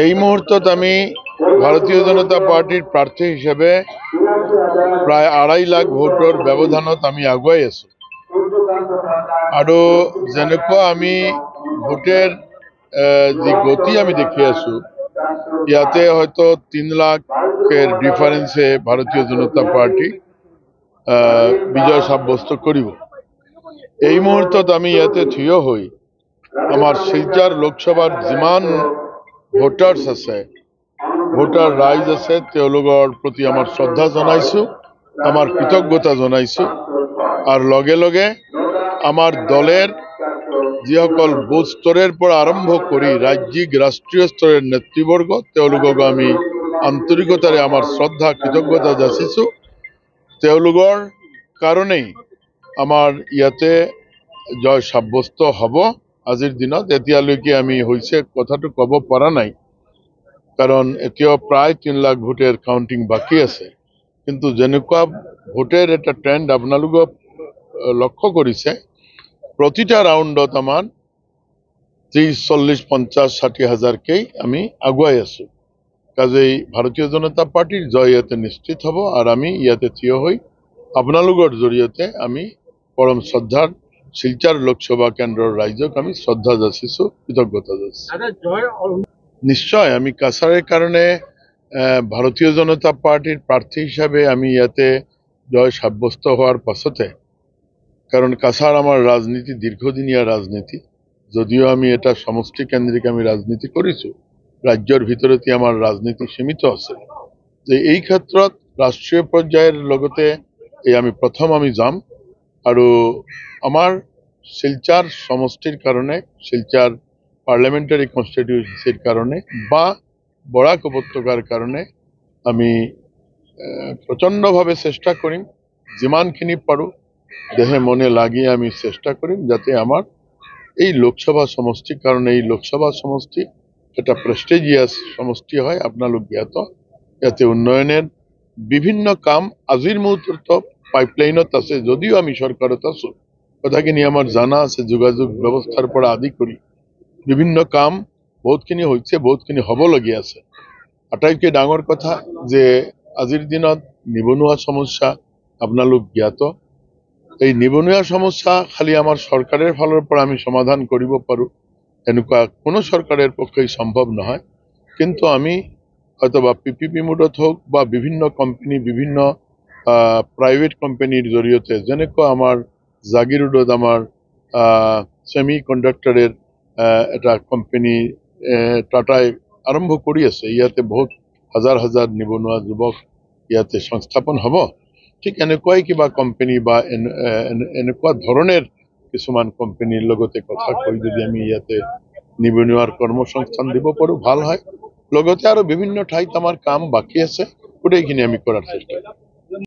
এই মুহূৰ্তত আমি ভাৰতীয় জনতা পাৰ্টিৰ প্ৰাৰ্থী হিসেবে প্ৰায় 2.5 লাখ ভোটৰ ব্যৱধানত আমি আগুৱাই আছো আৰু যেনেকুৱা আমি ভোটের যে গতি আমি দেখি আছো ইয়াতে হয়তো 3 লাখের ডিফারেন্সে ভারতীয় জনতা পার্টি বিজয় সাব্যস্ত করিব। এই মুহূর্তত আমি ইয়াতে থিয় হই আমার শিলচর লোকসভার যিমান ভোটার্স আছে ভোটার রাইজ আছে তেওঁলোকৰ প্ৰতি আমাৰ শ্ৰদ্ধা জানাইছো, আমাৰ কৃতজ্ঞতা জানাইছো আৰ লগে লগে আমাৰ দলেৰ যিসকল বুথ স্তৰেৰ পৰা আৰম্ভ কৰি ৰাজ্যিক ৰাষ্ট্ৰীয় স্তৰেৰ নেতৃবৰ্গ তেওঁলোকক আমি আন্তৰিকতাৰে আমাৰ শ্ৰদ্ধা কৃতজ্ঞতা যাচিছো। তেওঁলোকৰ কাৰণেই আমাৰ ইয়াতে জয় সাব্যস্ত হব। আজিৰ দিনত এতিয়ালৈকে আমি হৈছে কথাটো কব পৰা নাই, কাৰণ এতিয়াও প্ৰায় 3 লাখ ভোটেৰ কাউন্টিং বাকি আছে। কিন্তু যেনেকুৱা ভোটেৰ একটা ট্ৰেন্ড আপোনালোকক লক্ষ্য কৰেছে, প্ৰতিটা ৰাউন্ডত আমাৰ 30, 40, 50, 60 হাজাৰকেই আমি আগুৱাই আছো। কাজেই ভাৰতীয় জনতা পাৰ্টিৰ জয় ইয়াতে নিশ্চিত হব আৰ আমি ইয়াতে থিয় হই আপোনালোকৰ জৰিয়তে আমি পরম শ্রদ্ধার শিলচর লোকসভা কেন্দ্রের রাইজক আমি শ্রদ্ধা যাচিছো, কৃতজ্ঞতা যাচিছো। নিশ্চয় আমি কাছারের কারণে ভারতীয় জনতা পার্টির প্রার্থী হিসাবে আমি ইয়াতে জয় সাব্যস্ত হওয়ার পাছতে, কারণ কাছার আমার রাজনীতি দীর্ঘদিনীয়া রাজনীতি, যদিও আমি এটা সমষ্টি কেন্দ্রিক আমি রাজনীতি করেছি, রাজ্যের ভিতরতে আমার রাজনীতি সীমিত আছে, যে এই ক্ষেত্ৰত ৰাষ্ট্ৰীয় পৰ্যায়েৰ লগতে এই আমি প্ৰথম আমি যাম আৰু আমাৰ শিলচৰ সমষ্টিৰ কাৰণে, শিলচৰ পাৰ্লামেন্টাৰি কনস্টিটিউয়েন্সিৰ কাৰণে বা বৰাক উপত্যকাৰ কাৰণে আমি প্ৰচণ্ডভাবে চেষ্টা কৰিম, যিমানখিনি পাৰো দেহে মনে লাগিয়ে আমি চেষ্টা করিম যাতে আমার এই লোকসভা সমষ্টির কারণে, এই লোকসভা সমষ্টি এটা প্রেস্টিজিয়াস সমষ্টি হয়, আপনালোক জ্ঞাত। ইয়াতে উন্নয়নের বিভিন্ন কাম আজির মুহূর্ত পাইপলাইনত আছে, যদিও আমি সরকারত আছো, কথাখিনি আমার জানা আছে, যোগাযোগ ব্যবস্থার পৰা আদি করি বিভিন্ন কাম বহুতখিনি হয়েছে, বহুতখিনি হবলগীয়া আছে। আটাইতকৈ ডাঙর কথা যে আজির দিনত নিবনুৱা সমস্যা আপনালোক জ্ঞাত। এই নিবনুৱা সমস্যা খালি আমাৰ সৰকাৰেৰ ফালৰ পৰা আমি সমাধান কৰিব পাৰো এনেকুৱা কোনো সরকারের পক্ষেই সম্ভব নহয়, কিন্তু আমি হয়তোবা পিপিপি মোডত হোক বা বিভিন্ন কোম্পানি, বিভিন্ন প্রাইভেট কোম্পানির জৰিয়তে, যেনেকুৱা আমাৰ জাগিৰোডত আমাৰ সেমি কন্ডাক্টৰেৰ এটা কোম্পানি টাটাই আৰম্ভ কৰি আছে, ইয়াতে বহুত হাজাৰ হাজাৰ নিবনুৱা যুৱক ইয়াতে সংস্থাপন হব। ঠিক এনেকুৱাই কিবা কোম্পানি বা এনেকুৱা ধৰনেৰ কিছুমান কোম্পানিৰ লগতে কথা কৈ যদি আমি ইয়াতে নিবনুৱাৰ কৰ্মসংস্থান দিব পাৰো ভাল হয়। লগতে আৰু বিভিন্ন ঠাইত আমাৰ কাম বাকি আছে, গোটেইখিনি আমি কৰাৰ চেষ্টা কৰি।